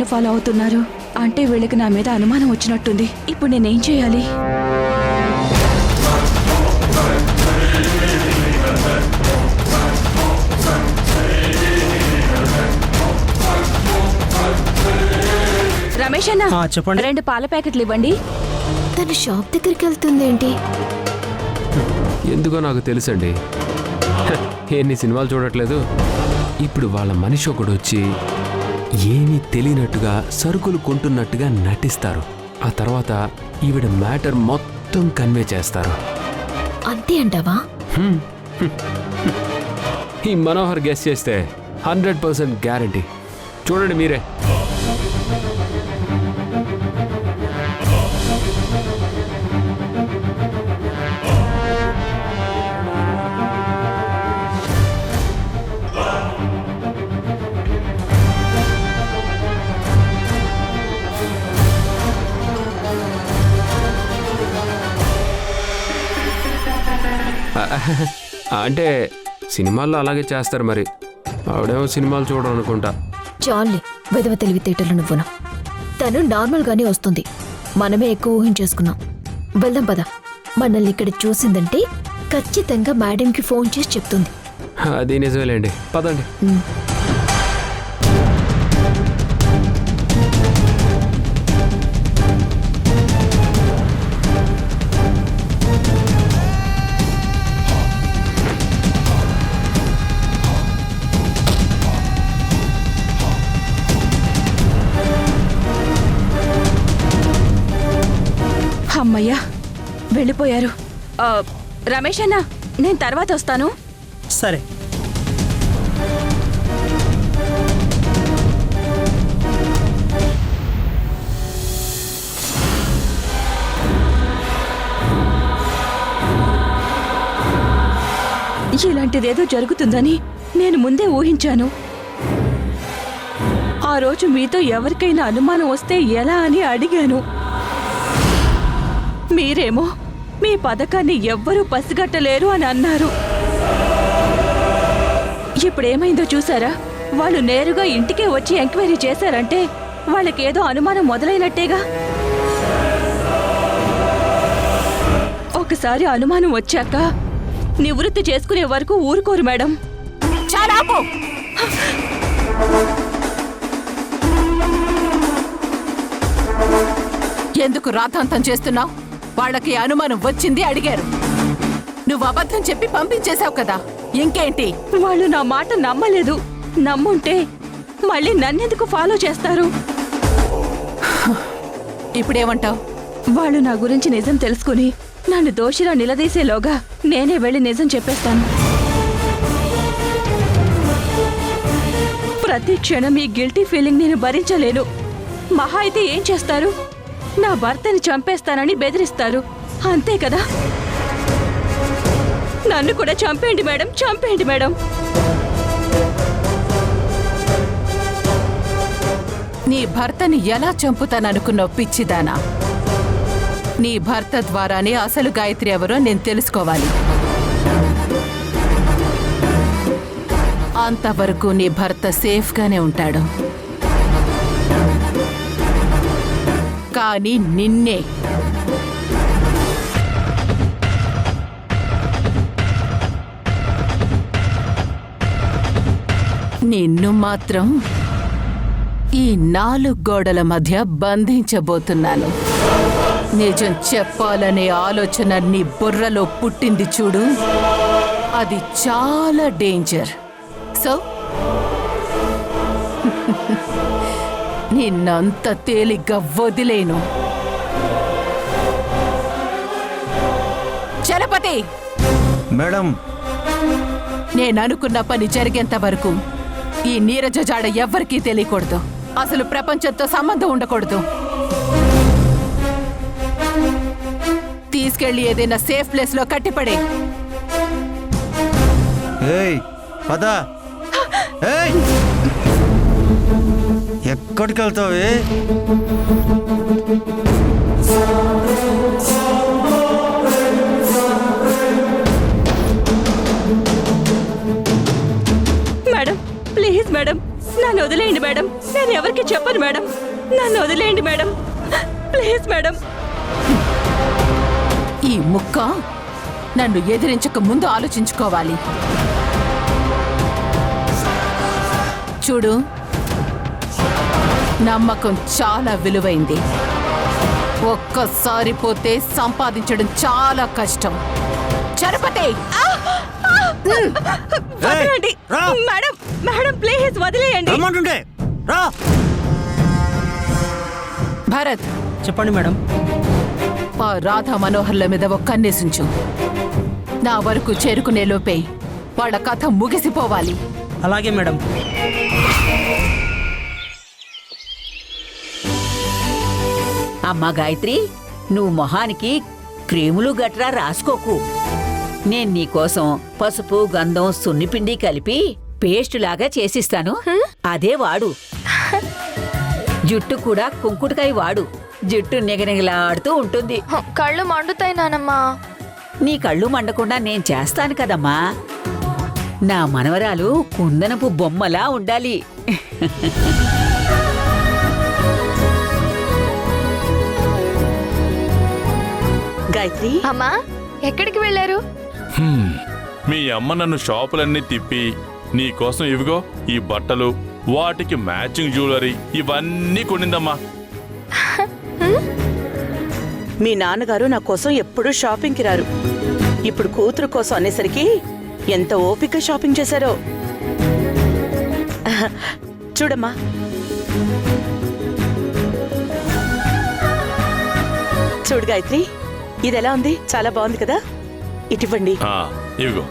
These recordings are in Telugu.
నన్ను ఫాలో అవుతున్నారు అంటే వీళ్ళకి నా మీద అనుమానం వచ్చినట్టుంది. ఇప్పుడు నేనేం చేయాలి? రమేష్ అన్న, చెప్పండి. 2 పాల ప్యాకెట్లు ఇవ్వండి. తను షాప్ దగ్గరికి వెళ్తుందేంటి? ఎందుకో నాకు తెలుసండి. ఎన్ని సినిమాలు చూడట్లేదు. ఇప్పుడు వాళ్ళ మనిషి ఒకడు వచ్చి ఏమీ తెలియనట్టుగా సరుకులు కొంటున్నట్టుగా నటిస్తారు. ఆ తర్వాత ఈవిడ మ్యాటర్ మొత్తం కన్వే చేస్తారు. అంతే అంటావా? ఈ మనోహర్ గెస్ చేస్తే 100% గ్యారంటీ. చూడండి మీరే. అంటే సినిమాల్లో అలాగే చేస్తారు మరి. ఆవిడేమో సినిమాలు చూడడం అనుకుంటా. చాలే వెదవ తెలివితేటలు నువ్వును. తను నార్మల్ గానే వస్తుంది, మనమే ఎక్కువ ఊహించేసుకున్నాం. వెళ్దాం పద. మనల్ని ఇక్కడ చూసిందంటే ఖచ్చితంగా మేడంకి ఫోన్ చేసి చెప్తుంది. అది నిజమేలేండి, పదండి. అమ్మయ్యా, వెళ్ళిపోయారు. రమేష్ అన్న, నేను తర్వాత వస్తాను. సరే. ఇలాంటిదేదో జరుగుతుందని నేను ముందే ఊహించాను. ఆ రోజు మీతో ఎవరికైనా అనుమానం వస్తే ఎలా అని అడిగాను. మీరేమో మీ పథకాన్ని ఎవ్వరూ పసిగట్టలేరు అని అన్నారు. ఇప్పుడేమైందో చూసారా? వాళ్ళు నేరుగా ఇంటికే వచ్చి ఎంక్వైరీ చేశారంటే వాళ్ళకేదో అనుమానం మొదలైనట్టేగా. ఒకసారి అనుమానం వచ్చాక నివృత్తి చేసుకునే వరకు ఊరుకోరు మేడం. చాలా ఆపు. ఎందుకు రాతాంతం చేస్తున్నావు? వాళ్ళకి అనుమానం వచ్చింది, అడిగారు. నువ్వు అబద్ధం చెప్పి పంపించేశావు కదా, ఇంకేంటి? వాళ్ళు నా మాట నమ్మలేదు. నమ్ముంటే మళ్ళీ నన్నెందుకు ఫాలో చేస్తారు? ఇప్పుడేమంటావు? వాళ్ళు నా గురించి నిజం తెలుసుకుని నన్ను దోషిలా నిలదీసేలోగా నేనే వెళ్ళి నిజం చెప్పేస్తాను. ప్రతి క్షణం ఈ గిల్టీ ఫీలింగ్ నేను భరించలేను. మహా అయితే ఏం చేస్తారు? నా భర్తని చంపేస్తానని బెదిరిస్తారు, అంతే కదా? నన్ను కూడా చంపేయండి మేడం, చంపేయండి మేడం. నీ భర్తని ఎలా చంపుతాననుకున్నావు పిచ్చిదానా? నీ భర్త ద్వారానే అసలు గాయత్రి ఎవరో నేను తెలుసుకోవాలి. అంతవరకు నీ భర్త సేఫ్గానే ఉంటాడు. కానీ నిన్నే నిన్ను మాత్రం ఈ 4 గోడల మధ్య బంధించబోతున్నాను. నిజం చెప్పాలనే ఆలోచన నీ బుర్రలో పుట్టింది చూడు, అది చాలా డేంజర్. సో నిన్నంత తేలిగ్గా వదిలేను. చలపతి మేడం, నేననుకున్న పని జరిగేంత వరకు ఈ నీరజ జాడ ఎవ్వరికీ తెలియకూడదు. అసలు ప్రపంచంతో సంబంధం ఉండకూడదు. తీసుకెళ్లి ఏదైనా సేఫ్ ప్లేస్ లో కట్టిపడే. ఏయ్ పద. ఏయ్, ఎక్కడికి వెళ్తావే? మేడం ప్లీజ్ మేడం, నన్ను వదిలేయండి మేడం. నేను ఎవరికి చెప్పను మేడం. నన్ను వదిలేయండి మేడం, ప్లీజ్ మేడం. ఈ ముక్క నన్ను ఎదిరించక ముందు ఆలోచించుకోవాలి. చూడు, నమ్మకం చాలా విలువైంది. ఒక్కసారి పోతే సంపాదించడం చాలా కష్టం. చరపతే వదలండి రా. మేడం, మేడం ప్లీజ్ వదిలేయండి. రమ్మంటుంటే రా. భరత్, చెప్పండి మేడం. ఆ రాధా మనోహర్ల మీద ఒక కన్నేసించు. నా వరకు చేరుకునే లోపే వాళ్ళ కథ ముగిసిపోవాలి. అలాగే మేడం. అమ్మా గాయత్రి, నువ్వు మొహానికి క్రీములు గట్రా రాసుకోకు. నేను నీకోసం పసుపు, గంధం, సున్నిపిండి కలిపి పేస్ట్ లాగా చేసిస్తాను. అదే వాడు. జుట్టు కూడా కుంకుడుకాయ వాడు. జుట్టు నిగనిగలాడుతూ ఉంటుంది. కళ్ళు మండుతాయి నానమ్మా. నీ కళ్ళు మండకుండా నేను చేస్తాను కదమ్మా. నా మనవరాలు కుందనపు బొమ్మలా ఉండాలి. గాయత్రి, అమ్మా ఎక్కడికి వెళ్ళారు? మీ అమ్మ నన్ను షాపులన్నీ తిప్పి నీకోసం ఇవిగో ఈ బట్టలు, వాటికి మ్యాచింగ్ జ్యువెలరీ ఇవన్నీ కొనిందమ్మా. మీ నాన్నగారు నా కోసం ఎప్పుడూ షాపింగ్కి రారు. ఇప్పుడు కూతురు కోసం అనేసరికి ఎంత ఓపిక షాపింగ్ చేశారో. చూడమ్మా, చూడు గాయత్రి, ఇదెలా ఉంది? చాలా బాగుంది కదా? ఇటివ్వండి. ఇవిగో.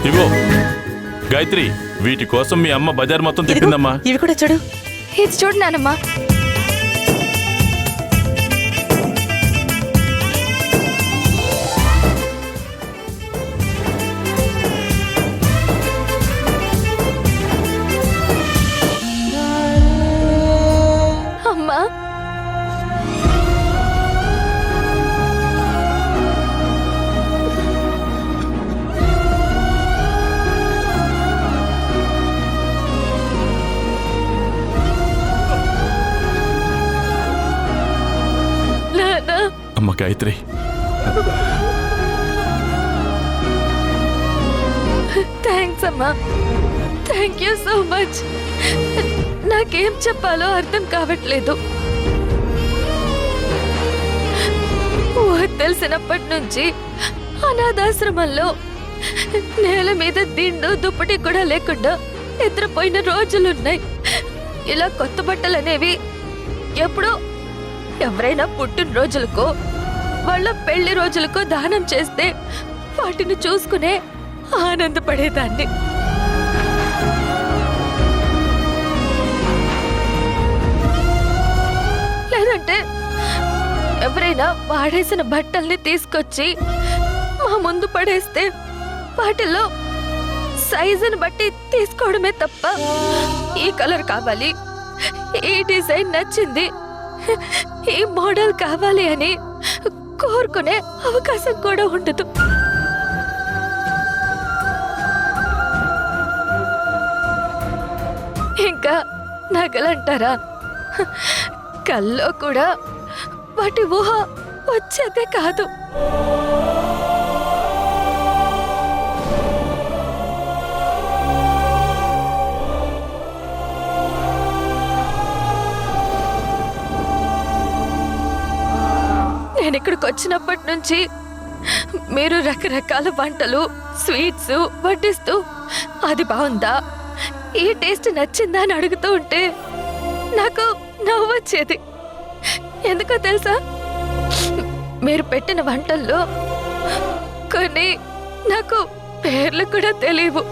ఇగో గాయత్రి, వీటి కోసం మీ అమ్మ బజార్ మొత్తం ఇదిగో, తిప్పిందమ్మా. ఇవి కూడా చూడు. ఇది చూడు నానమ్మా. అమ్మా, నాన్న. అమ్మ గాయత్రి, థ్యాంక్స్ అమ్మా. Thank you so much. నాకేం చెప్పాలో అర్థం కావట్లేదు. ఊహ తెలిసినప్పటి నుంచి అనాథాశ్రమంలో నేల మీద దిండు దుప్పటి కూడా లేకుండా నిద్రపోయిన రోజులున్నాయి. ఇలా కొత్త బట్టలు అనేవి ఎప్పుడో ఎవరైనా పుట్టినరోజులకో వాళ్ళ పెళ్లి రోజులకో దానం చేస్తే వాటిని చూసుకునే ఆనందపడేదాన్ని. లేదంటే ఎవరైనా వాడేసిన బట్టల్ని తీసుకొచ్చి మా ముందు పడేస్తే వాటిల్లో సైజుని బట్టి తీసుకోవడమే తప్ప ఈ కలర్ కావాలి, ఈ డిజైన్ నచ్చింది, ఈ మోడల్ కావాలి అని కోరుకునే అవకాశం కూడా ఉండదు. ఇంకా నగలంటారా? కల్లో కూడా వాటి ఊహ వచ్చేదే కాదు. నేను ఇక్కడికి వచ్చినప్పటి నుంచి మీరు రకరకాల వంటలు, స్వీట్స్ వడ్డిస్తూ అది బాగుందా, ఈ టేస్ట్ నచ్చిందా అని అడుగుతూ ఉంటే నాకు నవ్వు వచ్చేది. ఎందుకో తెలుసా? మీరు పెట్టిన వంటల్లో కొన్ని నాకు పేర్లు కూడా తెలియవు.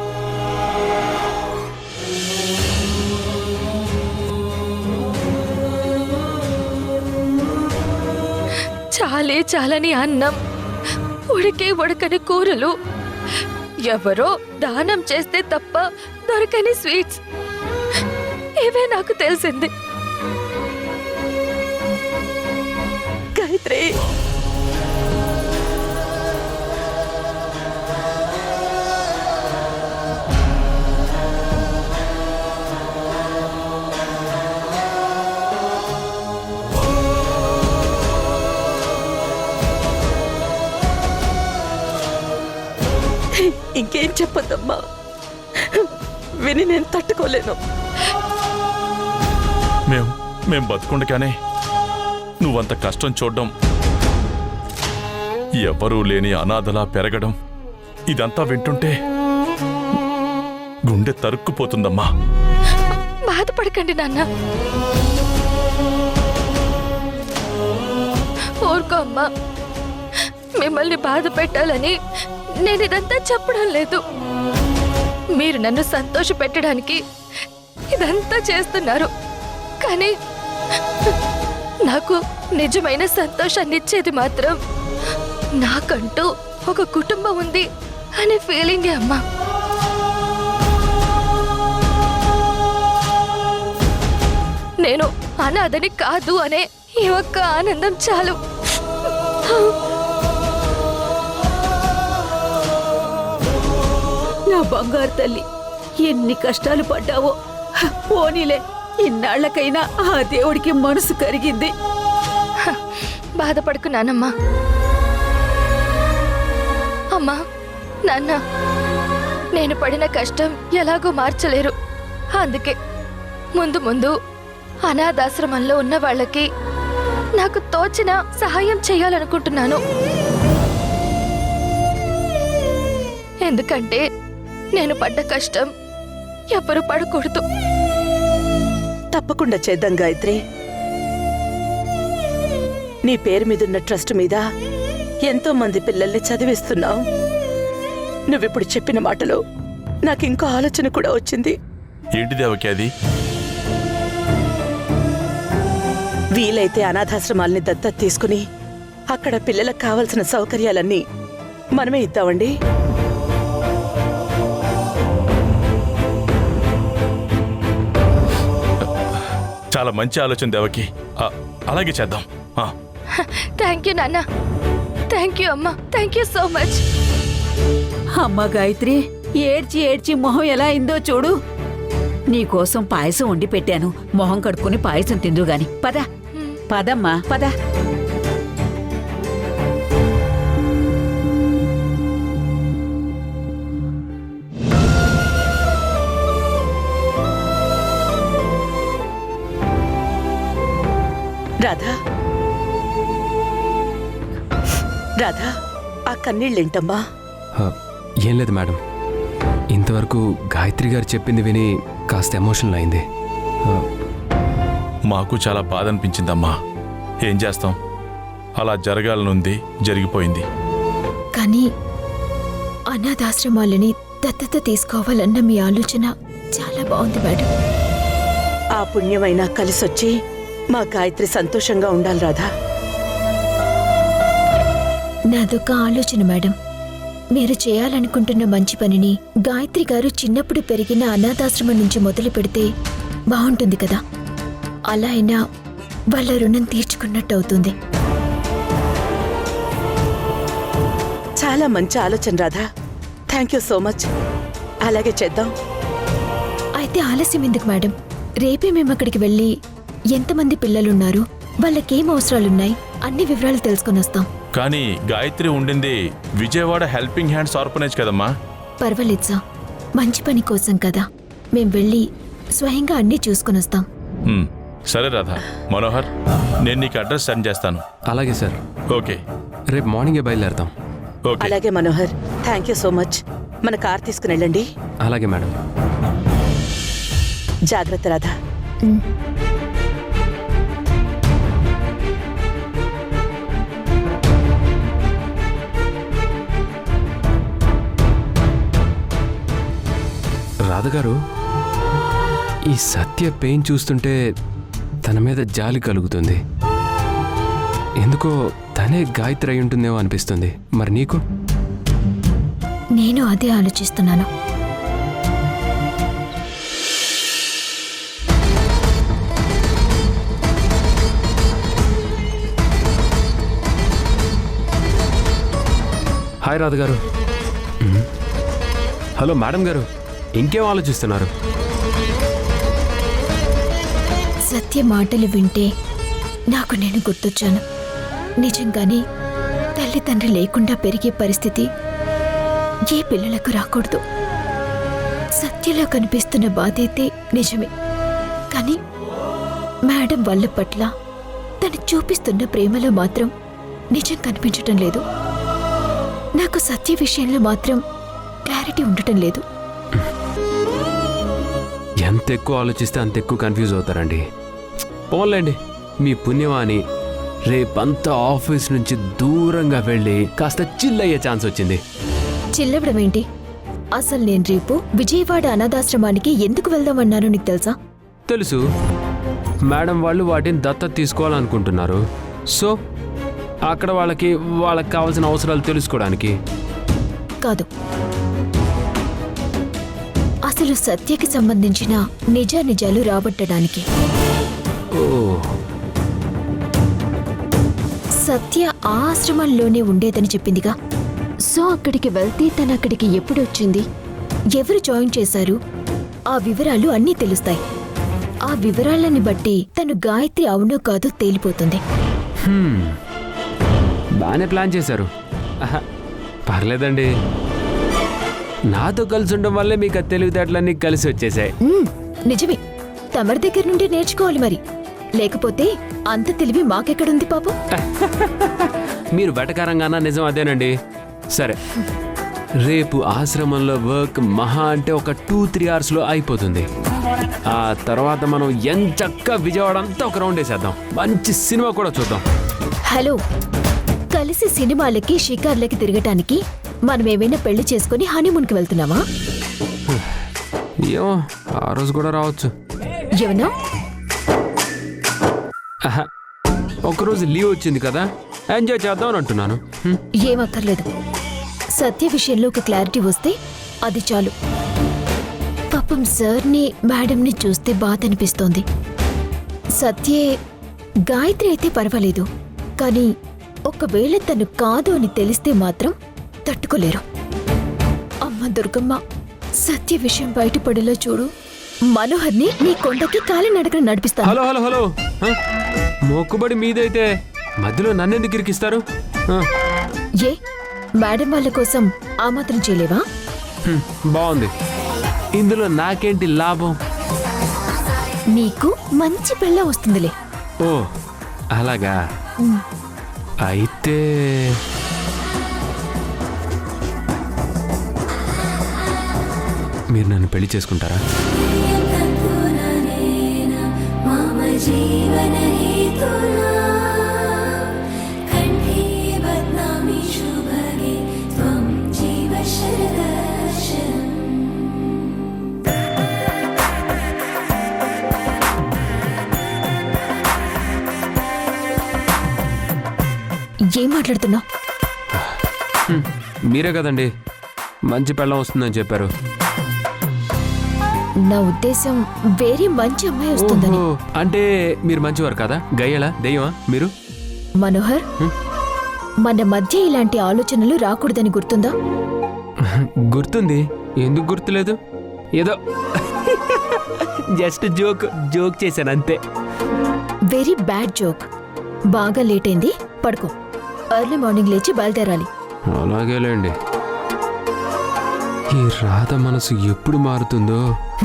చాలే చాలని అన్నం, ఉడికే ఉడకని కూరలు, ఎవరో దానం చేస్తే తప్ప దొరకని స్వీట్స్, ఇవే నాకు తెలిసింది. గాయత్రి, చెప్పొద్దమ్మా, విని నేను తట్టుకోలేను. మేం బతుకుండగానే నువ్వంత కష్టం చూడడం, ఎవరూ లేని అనాథలా పెరగడం, ఇదంతా వింటుంటే గుండె తరుక్కుపోతుందమ్మా. బాధపడకండి నాన్న. ఊరుకో అమ్మా. మిమ్మల్ని బాధ పెట్టాలని నేను ఇదంతా చెప్పడం లేదు. మీరు నన్ను సంతోష పెట్టడానికి ఇదంతా చేస్తున్నారు. కానీ నాకు నిజమైన సంతోషాన్ని ఇచ్చేది మాత్రం నాకంటూ ఒక కుటుంబం ఉంది అనే ఫీలింగే అమ్మా. నేను అనాథని కాదు అనే ఈ ఒక్క ఆనందం చాలు. నా బంగారు తల్లి, ఎన్ని కష్టాలు పడ్డావో. పోనీలే, ఇన్నాళ్లకైనా ఆ దేవుడికి మనసు కరిగింది. బాధపడుకున్నానమ్మా. అమ్మా, నాన్న, నేను పడిన కష్టం ఎలాగో మార్చలేరు. అందుకే ముందు ముందు అనాథాశ్రమంలో ఉన్న వాళ్ళకి నాకు తోచిన సహాయం చేయాలనుకుంటున్నాను. ఎందుకంటే నేను పడ్డ కష్టం ఎవరు పడకూడదు. తప్పకుండా చేద్దాం గాయత్రి. నీ పేరు మీదున్న ట్రస్ట్ మీద ఎంతో మంది పిల్లల్ని చదివిస్తున్నావు. నువ్విప్పుడు చెప్పిన మాటలో నాకింకో ఆలోచన కూడా వచ్చింది. ఏంటి దేవకి అది? వీలైతే అనాథాశ్రమాల్ని దత్తత తీసుకుని అక్కడ పిల్లలకు కావలసిన సౌకర్యాలన్నీ మనమే ఇద్దామండి. చాలా మంచి ఆలోచన దేవకి. అలాగే చేద్దాం. థ్యాంక్ యూ నాన్న. థ్యాంక్ యూ అమ్మా. Thank you so much. అమ్మ గాయత్రి, ఏడ్చి ఏడ్చి మొహం ఎలా అయిందో చూడు. నీకోసం పాయసం వండి పెట్టాను. మొహం కడుక్కుని పాయసం తిందు గాని. పద పదమ్మా, పద. రాధా, రాధా, ఆ కన్నీళ్ళేంటమ్మా? ఏం లేదు మేడం, ఇంతవరకు గాయత్రి గారు చెప్పింది విని కాస్త ఎమోషనల్ అయింది. మాకు చాలా బాధ అనిపించిందమ్మా. ఏం చేస్తాం, అలా జరగాలనుంది, జరిగిపోయింది. కానీ అనాథాశ్రమాలని దత్తత తీసుకోవాలన్న మీ ఆలోచన చాలా బాగుంది మేడం. ఆ పుణ్యమైనా కలిసొచ్చి మా గాయత్రి సంతోషంగా ఉండాలి రాధా. నాదొక ఆలోచన మేడం. మీరు చేయాలనుకుంటున్న మంచి పనిని గాయత్రి గారు చిన్నప్పుడు పెరిగిన అనాథాశ్రమం నుంచి మొదలు పెడితే బాగుంటుంది కదా. అలా అయినా వాళ్ళ రుణం తీర్చుకున్నట్టు అవుతుంది. చాలా మంచి ఆలోచన Radha. Thank you so much. అలాగే చేద్దాం. అయితే ఆలస్యం ఎందుకు మేడం? రేపే మేము అక్కడికి వెళ్ళి ఎంతమంది పిల్లలున్నారు, వాళ్ళకేం అవసరాలున్నాయి, అన్ని వివరాలు తెలుసుకొని వస్తాం. కానీ గాయత్రి ఉండింది విజయవాడ హెల్పింగ్ హ్యాండ్స్ ఆర్ఫనేజ్ కదమ్మా. పర్వాలేదు సార్, మంచి పని కోసం కదా. మేం వెళ్ళి స్వయంగా అన్నీ చూసుకొని వస్తాం. సరే రాధా. మనోహర్, నేను నీకు అడ్రస్ సెండ్ చేస్తాను. అలాగే సార్. ఓకే, రేపు మార్నింగే బయలుదేరతాం. ఓకే. అలాగే Manohar, thank you so much. మన కార్ తీసుకుని వెళ్ళండి. అలాగే మేడం. జాగ్రత్త రాధా. రాధగారు, ఈ సత్య పెయిన్ చూస్తుంటే తన మీద జాలి కలుగుతుంది. ఎందుకో తనే గాయత్రి అయి ఉంటుందేమో అనిపిస్తుంది. మరి నీకు? నేను అదే ఆలోచిస్తున్నాను. హాయ్ రాధగారు. హలో మేడం గారు, ఇంకేం ఆలోచిస్తున్నారు? సత్య మాటలు వింటే నాకు నేను గుర్తొచ్చాను. నిజంగానే తల్లిదండ్రి లేకుండా పెరిగే పరిస్థితి ఏ పిల్లలకు రాకూడదు. సత్యలో కనిపిస్తున్న బాధైతే నిజమే, కానీ మేడం వాళ్ళ పట్ల తను చూపిస్తున్న ప్రేమలో మాత్రం నిజం కనిపించటం లేదు. నాకు సత్య విషయంలో మాత్రం క్లారిటీ ఉండటం లేదు. ఎంత ఎక్కువ ఆలోచిస్తే అంత ఎక్కువ కన్ఫ్యూజ్ అవుతారండి. పోన్లేండి, మీ పుణ్యమాని రేపంతా ఆఫీస్ నుంచి దూరంగా వెళ్ళి కాస్త చిల్ అయ్యే ఛాన్స్ వచ్చింది. చిల్లవడం ఏంటి? అసలు నేను రేపు విజయవాడ అనాథాశ్రమానికి ఎందుకు వెళ్దామన్నానో నీకు తెలుసా? తెలుసు, మేడం వాళ్ళు వాటిని దత్తత తీసుకోవాలనుకుంటున్నారు. సో అక్కడ వాళ్ళకి కావాల్సిన అవసరాలు తెలుసుకోవడానికి కాదు, అసలు సత్యకి సంబంధించిన నిజానిజాలు రాబట్టడానికి. ఓ, సత్య ఆ ఆశ్రమంలోనే ఉండేదని చెప్పిందిగా. సో అక్కడికి వెళ్తే తను అక్కడికి ఎప్పుడు వచ్చింది, ఎవరు జాయిన్ చేశారు, ఆ వివరాలు అన్నీ తెలుస్తాయి. ఆ వివరాలని బట్టి తను గాయత్రి అవునో కాదో తేలిపోతుంది. బాగానే ప్లాన్ చేశారు. ఆహా, పర్లేదండి, నాతో కలిసి ఉండడం వల్లే మీకు ఆ తెలివితేటలన్నీ కలిసి వచ్చేసాయి. నిజమే, తమరి దగ్గర నుండి నేర్చుకోవాలి మరి, లేకపోతే అంత తెలివి మాకెక్కడుంది పాపం. మీరు వెటకారంగానా? నిజం అదేనండి. సరే, రేపు ఆశ్రమంలో వర్క్ మహా అంటే ఒక 2-3 అవర్స్లో అయిపోతుంది. ఆ తర్వాత మనం ఎంచక్కా విజయవాడ అంతా ఒక రౌండ్ వేసేద్దాం, మంచి సినిమా కూడా చూద్దాం. హలో, కలిసి సినిమాలకి షికార్లకి తిరగటానికి మనం ఏమైనా పెళ్లి చేసుకుని హనీమూన్కి వెళ్తున్నావా? ఏమో, ఆ రోజు కూడా రావచ్చు. ఏమన్నా? ఆహా, ఒకరోజు లీవ్ వచ్చింది కదా, ఎంజాయ్ చేద్దాం అని అంటున్నాను. ఏమక్కర్లేదు, సత్య విషయంలో ఒక క్లారిటీ వస్తే అది చాలు. పాపం సార్ని మేడంని చూస్తే బాధ అనిపిస్తోంది. సత్యే గాయత్రి అయితే పర్వాలేదు, కానీ ఒకవేళ తను కాదు అని తెలిస్తే మాత్రం తట్టుకోలేరు. అమ్మ దుర్గమ్మ, సత్య విషయం బయటపడేలా చూడు. మనోహర్ని నీ కొండకి కాలినడకన నడిపిస్తాను. హలో హలో హలో, మొక్కుబడి మీదైతే మధ్యలో నన్నెందుకు ఇరికిస్తారు? ఏ మేడం వాళ్ళ కోసం ఆ మాత్రం చేయలేవా? బాగుంది, ఇందులో నాకేంటి లాభం? నీకు మంచి పిల్ల వస్తుందిలే. ఓ అలాగా, అయితే మీరు నన్ను పెళ్లి చేసుకుంటారా? ఏం మాట్లాడుతున్నావు? మీరే కదండి మంచి పెళ్ళం వస్తుందని చెప్పారు. నా ఉద్దేశం వేరే మంచి అమ్మాయి వస్తుందని. ఓహో, అంటే మీరు మంచివారు కదా? గయ్యలా దెయ్యమా మీరు? మనోహర్, మన మధ్య ఇలాంటి ఆలోచనలు రాకూడదని గుర్తుందా? గుర్తుంది, ఎందుకు గుర్తులేదు? ఏదో జస్ట్ జోక్ చేశాను అంతే. Very bad joke. బాగా లేట్ అయింది, పడుకో. ఎర్లీ మార్నింగ్ లేచి బయలుదేరాలి. అలాగేలేండి. ఈ రాధ మనసు ఎప్పుడు మారుతుందో,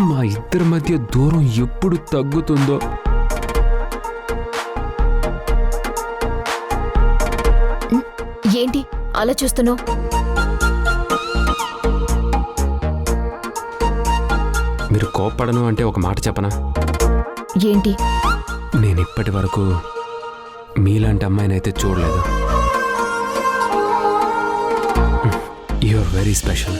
మా ఇద్దరి మధ్య దూరం ఎప్పుడు తగ్గుతుందో. ఏంటి అలా చూస్తున్నావు? మీరు కోప్పడను అంటే ఒక మాట చెప్పనా? ఏంటి? నేను ఇప్పటి వరకు మీలాంటి అమ్మాయినైతే చూడలేదు. You are very special.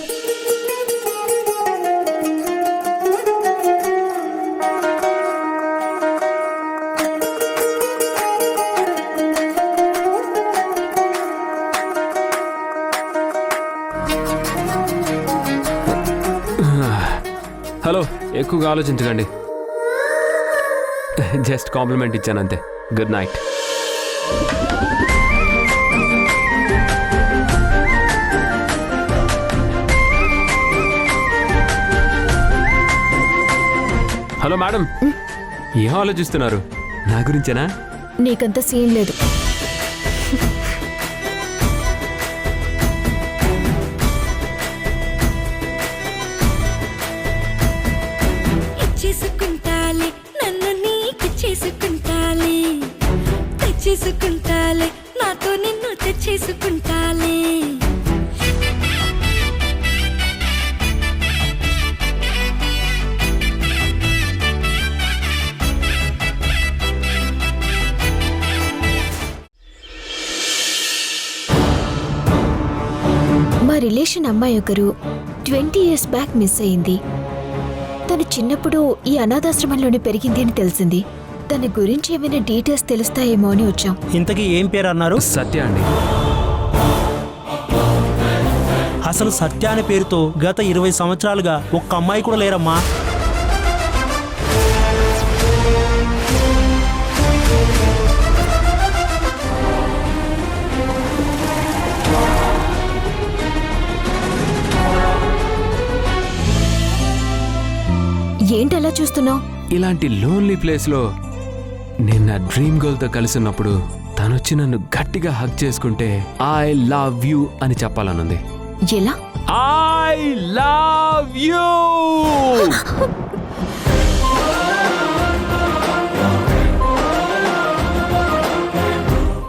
Hello, ఎక్కువగా ఆలోచించకండి, జస్ట్ కాంప్లిమెంట్ ఇచ్చానంతే. Good night. హలో మేడం, ఏం ఆలోచిస్తున్నారు? నా గురించేనా? నీకంత సీన్ లేదు. రిలేషన్ అమ్మాయి ఒకరు 20 years బ్యాక్ మిస్ అయింది. తను చిన్నప్పుడు ఈ అనాథాశ్రమంలోనే పెరిగింది అని తెలిసింది. తన గురించి ఏమైనా డీటెయిల్స్ తెలుస్తాయేమో అని వచ్చాం. ఇంతకీ ఏం పేరు అన్నారు? సత్య అండి. అసలు సత్య అనే పేరుతో గత 20 సంవత్సరాలుగా ఒక్క అమ్మాయి కూడా లేరమ్మా. ఏంటలా చూస్తున్నావు? ఇలాంటి లోన్లీ ప్లేస్లో నేను నా డ్రీమ్ గర్ల్తో కలిసి ఉన్నప్పుడు తనొచ్చి నన్ను గట్టిగా హగ్ చేసుకుంటే ఐ లవ్ యూ అని చెప్పాలనుంది. ఎలా? I love you